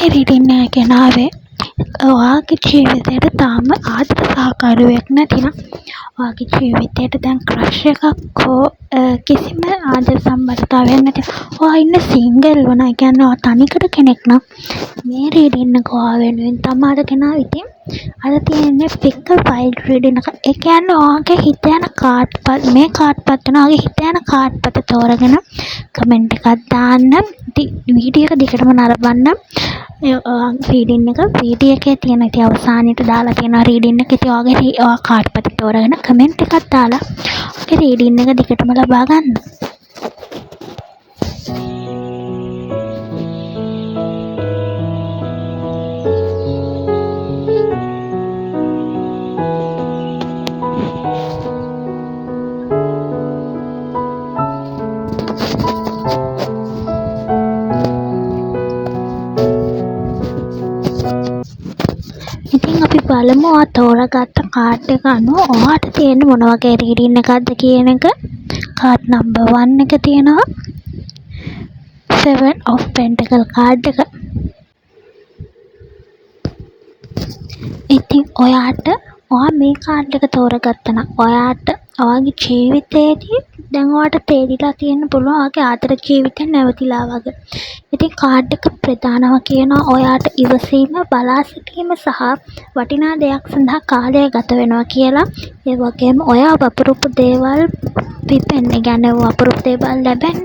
මේ රීඩින් එක ගෙනාවේ ඔයාගේ ජීවිතේට තාම ආදර සහකාරුවෙක් නැතිනම් ඔයාගේ ජීවිතේට දැන් ක්‍රෂ් එකක් හෝ කිසිම ආදර සම්බන්ධතාවයක් නැති ඔයා ඉන්නේ සිංගල් වුණා. ඒ කියන්නේ ඔයා තනිකඩ කෙනෙක් නම් මේ රීඩින් එක ඔයා වෙනුවෙන් තමයි ගෙනාවේ. ඉතින් අද තියෙන්නේ පිකල් ෆයිල් රීඩින් එක. ඒ කියන්නේ ඔයාගේ හිත යන කාඩ් මේ කාඩ් පත් වෙන ඔයාගේ හිත යන කාඩ් පත තෝරගෙන කමෙන්ට් එකක් දාන්න. වීඩියෝ එක දිගටම නරඹන්න. රීඩින් එක වීඩියෝ එකේ තියෙන ඉතින් අවසානයේට දාලා තියෙනවා රීඩින් එක. ඉතින් ඔයා කාඩ් පත තෝරගෙන කමෙන්ට් එකක් දාලා ඔගේ රීඩින් එක දිගටම ලබා ගන්න. ඉතින් අපි බලමු ඔයා තෝරාගත්ත කාඩ් එක අනුව ඔයාට තියෙන මොන වගේ රීඩින් එකක්ද කියන එක. කාඩ් නම්බර් 1 එක තියෙනවා 7 of pentacle කාඩ් එක. ඉතින් ඔයා මේ කාඩ් එක තෝරාගත්තා නම් ඔයාට ඔයාගේ ජීවිතේදී දැන් ඔයාට තේරිලා තියෙන්න පුළුවන් ඔයාගේ ආදර ජීවිතේ නැවතිලා වගේ. ඉතින් කාඩ් එක ප්‍රධානම කියනවා ඔයාට ඉවසීම, බලා සිටීම සහ වටිනා දෙයක් සඳහා කාලය ගත වෙනවා කියලා. ඒ වගේම ඔයා වපුරපු දේවල් පිපෙන්න, يعني වපුරපු දේවල් ලැබෙන්න,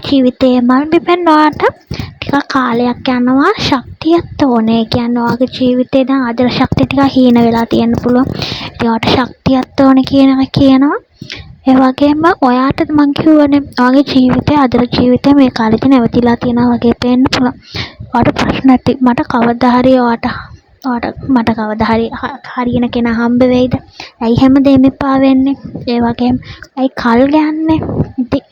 ජීවිතේ මල් පිපෙන්න ඔයාට ටිකක් කාලයක් යනවා. ශක්තියක් ඕනේ. කියන්නේ ඔයාගේ ජීවිතේ දැන් ආදර ශක්තිය ටිකක් හීන වෙලා තියෙන්න පුළුවන්. ඉතින් ඔයාට ශක්තියක් ඕනේ කියන එක කියනවා. ඒ වගේම ඔයාට මං කියවනේ ඔයාගේ ජීවිතේ ආදර ජීවිතේ මේ කාලෙදී නැවතිලා තියෙනවා වගේ පේන්න පුළුවන්. ඔයාට ප්‍රශ්න ඇති මට කවදා හරි හරියන කෙනා හම්බ වෙයිද? ඇයි හැමදේම එපා වෙන්නේ? ඒ වගේම ඇයි කල් යන්නේ? ඉතින්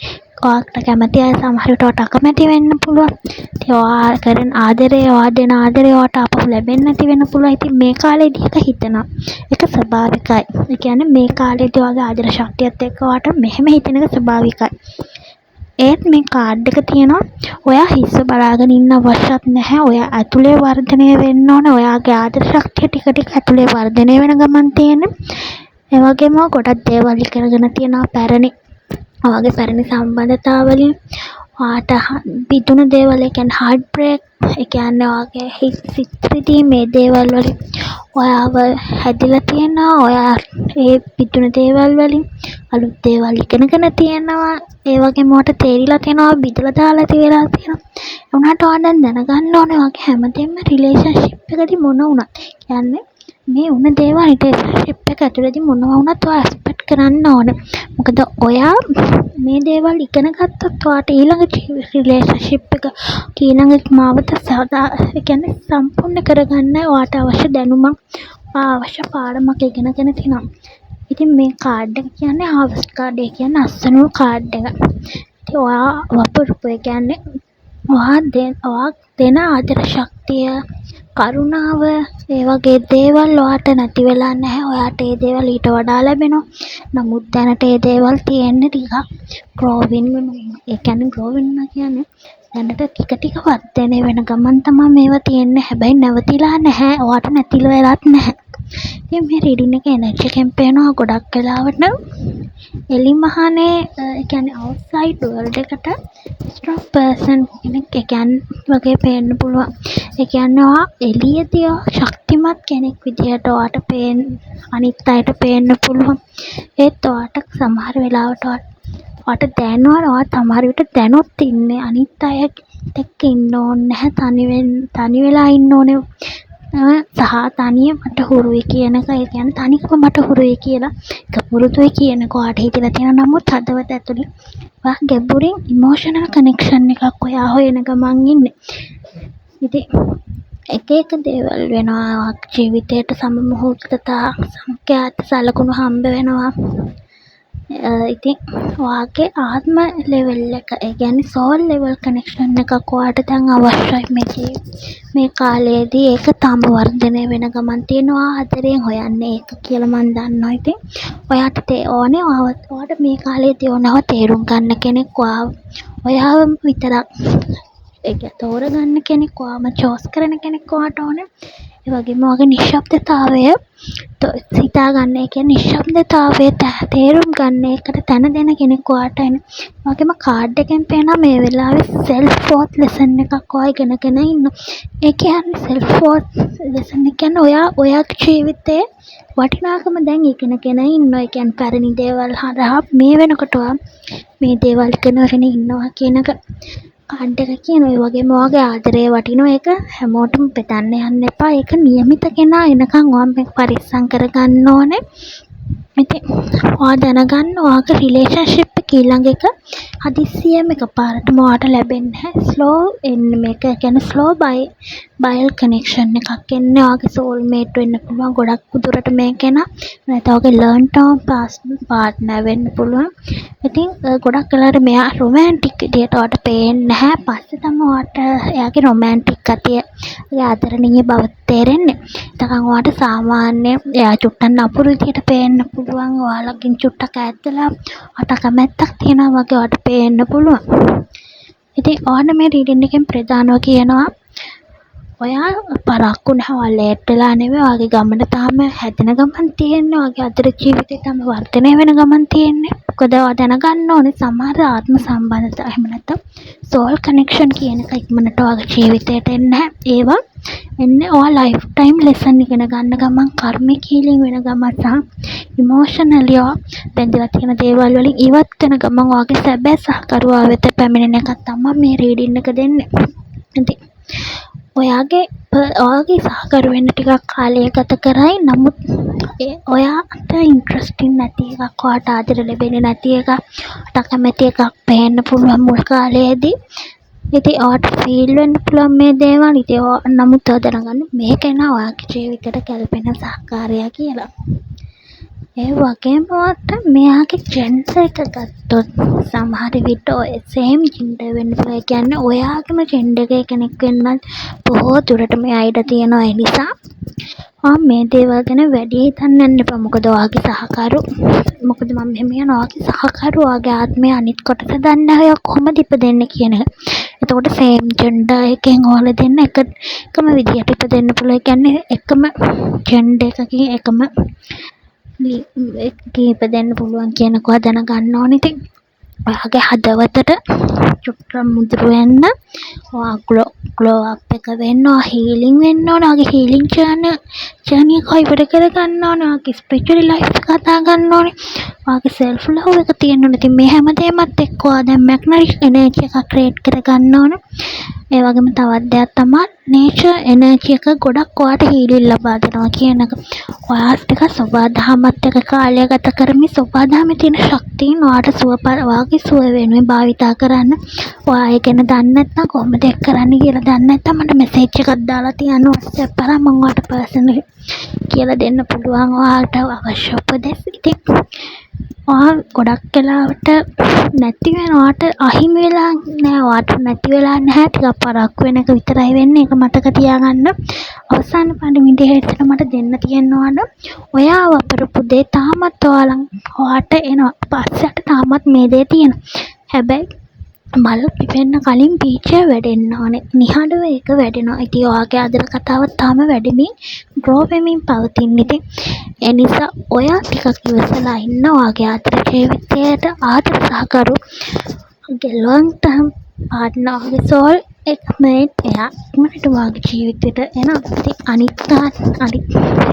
ඔයාට කැමති අය සමහර විට ඔයාට අකමැති වෙන්න පුළුවන්. ඉතින් ඔයා කරන ආදරේ, ඔයා දෙන ආදරේ ඔයාට ආපහු ලැබෙන්නේ නැති වෙන්න පුළුවන්. ඉතින් මේ කාලේදී එක හිතනවා. ඒක ස්වභාවිකයි. ඒ කියන්නේ මේ කාලේදී ඔයාගේ ආදර ශක්තියත් එක්ක ඔයාට මෙහෙම හිතෙන එක ස්වභාවිකයි. ඒත් මේ කාඩ් එක තියෙනවා ඔයා හිස්ස බලාගෙන ඉන්න අවශ්‍යත් නැහැ. ඔයා ඇතුලේ වර්ධනය වෙන්න ඕනේ. ඔයාගේ ආදර ශක්තිය ටික ටික ඇතුලේ වර්ධනය වෙන ගමන් තියෙන්නේ. ඒ වගේම ගොඩක් දේවල් කරගෙන තියෙනවා පැරණි ඔයාගේ පැරණි සම්බන්ධතාවලින් ඔයාට බිඳුන දේවල්, ඒ කියන්නේ හાર્ට් බ්‍රේක්, ඒ කියන්නේ ඔයාගේ හිතේ මේ දේවල් වලින් ඔයාව හැදිලා තියෙනවා. ඔයා ඒ බිඳුන දේවල් වලින් අලුත් දේවල් ඉගෙනගෙන තියෙනවා. ඒ වගේම ඔයාට තේරිලා තියෙනවා බිඳලා දාලා තියලා තියෙනවා. ඒ වුණාට ඔයා දැන් දැනගන්න ඕනේ ඔයාගේ හැමදේම රිලේෂන්ෂිප් එකදී මොන වුණත්, කියන්නේ මේ වුණ දේවල් රිලේෂන්ෂිප් එක ඇතුළතදී මොනවා වුණත් ඔයා එක්ස්පෙක්ට් කරන්න ඕනේ. මොකද ඔයා මේ දේවල් ඉගෙන ගත්තොත් ඔයාට ඊළඟ රිලේෂන්ෂිප් එක ඊළඟ මාවත ඒ කියන්නේ සම්පූර්ණ කරගන්න ඔයාට අවශ්‍ය දැනුමක්, අවශ්‍ය පාඩමක් ඉගෙනගෙන තියෙනවා. ඉතින් මේ කාඩ් එක කියන්නේ හාවස්ට් කාඩ්. ඒ කියන්නේ අස්වනු කාඩ් එක. ඉතින් ඔයා වපුරපු, ඒ කියන්නේ ඔයා දෙන ආදර ශක්තිය, කරුණාව, ඒ වගේ දේවල් ඔයාට නැති වෙලා නැහැ. ඔයාට ඒ දේවල් ඊට වඩා ලැබෙනවා. නමුත් දැනට ඒ දේවල් තියෙන්නේ ටිකක් ග්‍රෝවින් වෙනවා. ඒ කියන්නේ ග්‍රෝවින් කියන්නේ දැනට ටික ටික වර්ධනය වෙන ගමන් තමයි මේවා තියෙන්නේ. හැබැයි නැවතිලා නැහැ. ඔයාට නැතිල වෙලත් නැහැ. ඉතින් මේ රීඩින් එක එනර්ජි එකෙන් පේනවා ගොඩක් වෙලාවට එලිමහනේ, ඒ කියන්නේ අවුට්සයිඩ් වර්ල්ඩ් එකට ස්ට්‍රොං පර්සන් කෙනෙක්, ඒ කියන්නේ වගේ පේන්න පුළුවන්. ඒ කියන්නේ ඔයා එළියදී ශක්තිමත් කෙනෙක් විදියට ඔයාට අනිත් අයට පේන්න පුළුවන්. ඒත් ඔයාට සමහර වෙලාවට ඔයාට දැනෙනවා ඔයා සමහර විට දැනොත් ඉන්නේ අනිත් අය එක්ක ඉන්න ඕනේ නැහැ, තනි වෙලා ඉන්න ඕනේ සහ තනිය මට හුරුයි කියන එක. ඒ කියන්නේ තනිකම මට හුරුයි කියලා එක පුරුදුයි කියන එක ඔයාට හිතලා තියෙනවා. නමුත් හදවත ඇතුලේ ඔයා ගැඹුරින් ඉමෝෂනල් කනෙක්ෂන් එකක් ඔයා හොයන ගමන් ඉන්නේ. ඉතින් එක දේවල් වෙනවා ජීවිතේට සම මුහුර්තතා සංඛ්‍යාත සලකුණු හම්බ වෙනවා. ඉතින් ඔයාගේ ආත්ම ලෙවල් එක, ඒ කියන්නේ සෝල් ලෙවල් කනෙක්ෂන් එකක් ඔයාට දැන් අවශ්‍යයි මේ කාලයේදී. ඒක තාම වර්ධනය වෙන ගමන් තියෙනවා. ආදරයෙන් හොයන්නේ ඒක කියලා මම දන්නවා. ඉතින් ඔයාට ඕනේ ඔයාට මේ කාලයේදී ඕනව තේරුම් ගන්න කෙනෙක්, ඔයාව විතරක් ඒක තෝරගන්න කෙනෙක් ඔයාම චෝස් කරන කෙනෙක් ඔයාට ඕනේ. ඒ වගේම ඔයාගේ නිශ්ශබ්දතාවය හිතා ගන්න. ඒ කියන්නේ නිශ්ශබ්දතාවය තේරුම් ගන්න. ඒකට තැන දෙන කෙනෙක් ඔයාට එන්නේ. ඒ වගේම කාඩ් එකෙන් පේනවා මේ වෙලාවේ self worth lesson එකක් ඔයා ඉගෙනගෙන ඉන්නවා. ඒ කියන්නේ self worth lesson එක කියන්නේ ඔයාගේ ජීවිතයේ වටිනාකම දැන් ඉගෙනගෙන ඉන්නවා. ඒ කියන්නේ පැරණි දේවල් හරහා මේ වෙනකොට මේ දේවල් ඉගෙනගෙන ඉන්නවා කියන එක කාඩ් එක කියනවා. ඒ වගේම ඔයාගේ ආදරේ වටිනවා. ඒක හැමෝටම බෙදන්න යන්න එපා. ඒක නියමිත කෙනා එනකන් ඔයා මේක පරිස්සම් කරගන්න ඕනේ. ඉතින් ඔයා දැනගන්න ඔයාගේ රිලේෂන්ෂිප් එක ඊළඟ එක හදිස්සියෙම එකපාරටම ඔයාට ලැබෙන්නේ නැහැ. ස්ලෝ එන්නේ මේක. කියන්නේ ස්ලෝ බයල් කනෙක්ෂන් එකක් එන්නේ. ඔයාගේ සෝල්මේට් වෙන්න පුළුවන්. ගොඩක් දුරට මේ කෙනා නැත්නම් ඔයාගේ ලර්න් ටර්ම් පාර්ට්නර් වෙන්න පුළුවන්. ඉතින් ගොඩක් වෙලාවට මෙයා රොමැන්ටික් විදියට ඔයාට පේන්නේ නැහැ. පස්සේ තමයි ඔයාට එයාගේ රොමැන්ටික් ගතිය, එයාගේ ආදරණීය බව තේරෙන්නේ. එතකන් ඔයාට සාමාන්‍ය එයා චුට්ටක් නපුරු විදියට පේන්න පුළුවන්. ඔයාලගෙන් චුට්ටක් ඈත් වෙලා ඔයාට කැමැත්තක් තියෙනවා වගේ ඔයාට පේන්න පුළුවන්. ඉතින් ඔයාට මේ රීඩින් එකෙන් ප්‍රධානව කියනවා ඔයා පරක්කු නැහැ. ඔයා ලේට් වෙලා නෙවෙයි. ඔයාගේ ගමන තාම හැදෙන ගමන් තියෙන්නේ. ඔයාගේ අදට ජීවිතේ තාම වර්ධනය වෙන ගමන් තියෙන්නේ. මොකද ඔයා දැනගන්න ඕනේ සමහර ආත්ම සම්බන්ධතා එහෙම නැත්නම් සෝල් කනෙක්ෂන් කියන එක ඉක්මනට ඔයාගේ ජීවිතේට එන්නේ නැහැ. ඒවා එන්නේ ඔයා ලයිෆ් ටයිම් ලෙසන් ඉගෙන ගන්න ගමන්, කර්මික් හීලින් වෙන ගමන් සහ ඉමෝෂනලි ඔයා බැඳලා තියෙන දේවල් වලින් ඉවත් වෙන ගමන් ඔයාගේ සැබෑ සහකරුවා වෙත පැමිණෙන එකක් තමයි මේ රීඩින් එක දෙන්නේ. ඉතින් ඔයාගේ සහකරු වෙන්න ටිකක් කාලය ගත කරයි. නමුත් ඔයාට ඉන්ට්‍රස්ටින් නැති එකක්, ඔයාට ආදර ලැබෙන්නේ නැති එකක්, ඔයාට කැමති එකක් පේන්න පුළුවන් මුල් කාලයේදී. ඉතින් ඔයාට ෆීල් වෙන්න පුළුවන් මේ දේවල්. ඉතින් නමුත් ඔයා දැනගන්න මේක නා ඔයාගේ ජීවිතයට ගැලපෙන සහකාරයා කියලා. ඒ වගේම ඔයාට මෙයාගේ ජෙන්ඩර් එක ගත්තොත් සමහර විට ඔය සේම් ජෙන්ඩර් වෙන්න පුළුවන්. ඒ කියන්නේ ඔයාගේම ජෙන්ඩර් එකේ කෙනෙක් වෙන්නත් බොහෝ දුරට මේ අයිඩ තියෙනවා. ඒ නිසා මේ දේවල් ගැන වැඩි හිතන්න යන්න එපා. මොකද ඔයාගේ සහකරු මම මෙහෙම කියන ඔයාගේ සහකරු ඔයාගේ ආත්මය අනිත් කොටස දන්නේ නැහැ ඔයා කොහොමද ඉපදෙන්නේ කියන එක. එතකොට සේම් ජෙන්ඩර් එකෙන් ඔයාලා දෙන්න එකම විදියට ඉපදෙන්න පුළුවන්. ඒ කියන්නේ එකම ජෙන්ඩර් එකකින් එකම කීප දෙන්න පුළුවන් කියනකෝ දැනගන්න ඕනේ. ඉතින් ඔයාගේ හදවතට චුට්ටක් මුදුරු වෙන්න, ඔයා ග්ලෝ අප් එක වෙන්න, ඔයා හීලින් වෙන්න ඕනේ. ඔයාගේ හීලින් ජර්නි එක ඉවර කරගන්න ඕනේ. ඔයාගේ ස්පිරිචුවල් ලයිෆ් එක හදා ගන්න ඕනේ. ඔයාගේ සෙල්ෆ් ලව් එක තියෙන්න ඕනේ. ඉතින් මේ හැමදේමත් එක්ක ඔයා දැන් මැග්නටික් එනර්ජි එකක් ක්‍රියේට් කරගන්න ඕනේ. ඒ වගේම තවත් දෙයක් තමයි නේචර් එනර්ජි එක ගොඩක් ඔයාට හීලින් ලබා දෙනවා කියන එක. ඔයා ටික සබදාමත් එක්ක කාලය ගත කරමින් සබදාමේ තියෙන ශක්තියින් ඔයාට ඔයාගේ සුව වෙනුවෙන් භාවිතා කරන්න. ඔයා ඒක ගැන දන්නේ නැත්නම් කොහොමද ඒක කරන්න කියලා දන්නේ නැත්නම් මට මෙසේජ් එකක් දාලා තියන්න WhatsApp කරා. මම ඔයාට පර්සනලි කියලා දෙන්න පුළුවන් ඔයාට අවශ්‍ය උපදෙස්. ඉතින් ඔයා ගොඩක් වෙලාවට නැති වෙනවාට අහිමි වෙලා නෑ. ඔයාට නැති වෙලා නැහැ. ටිකක් පරක්කු වෙන එක විතරයි වෙන්නේ. ඒක මතක තියාගන්න. අවසාන පණිවිඩය හැටියට මට දෙන්න තියෙනවාද ඔයා වපරපු දේ තාමත් ඔයාට එනවා. පස්සට තාමත් මේ දේ තියෙනවා. හැබැයි මල් පිපෙන්න කලින් බීජය වැඩෙන්න ඕනේ. නිහඬව ඒක වැඩෙනවා. ඉතින් ඔයාගේ ආදර කතාව තාම වැඩිමින් ග්‍රෝ වෙමින් පවතින. ඉතින් ඒ නිසා ඔයා ටිකක් ඉවසලා ඉන්න. ඔයාගේ ආදර ජීවිතයට ආදර සහකරු ලොන්గ్ ටර්ම් පාර්ට්නර් ඔයාගේ සෝල් එකමේට් එයා ඉක්මනට ඔයාගේ ජීවිතයට එනවා. ඉතින් අනිත්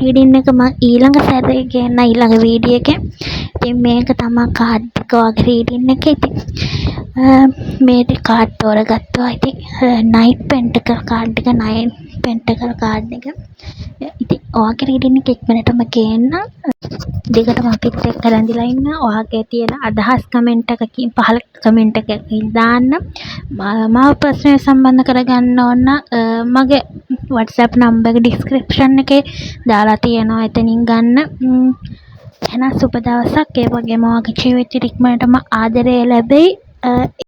රීඩින් එක මම ඊළඟ සැරේ ගේන්න ඊළඟ වීඩියෝ එකේ. ඉතින් මේක තමයි කාඩ් එක ඔයාගේ රීඩින් එක. ඉතින් මේ කාඩ් තෝරගත්තා. ඉතින් නයිට් පෙන්ටකල් කාඩ් එක 9 පෙන්ටකල් කාඩ් එක. ඉතින් ඔයාගේ රීඩින් එක ඉක්මනටම ගේන්න. දිගටම අපිත් එක්ක රැඳිලා ඉන්න. ඔයාගේ තියෙන අදහස් කමෙන්ට් එකකින් පහළ කමෙන්ට් එකකින් දාන්න. මාව ප්‍රශ්න සම්බන්ධ කරගන්න ඕන මගේ WhatsApp නම්බර් එක ඩිස්ක්‍රිප්ෂන් එකේ දාලා තියෙනවා. එතනින් ගන්න. එහෙනම් සුබ දවසක්. ඒ වගේම ඔයාගේ ජීවිතේ ඉක්මනටම ආදරය ලැබෙයි.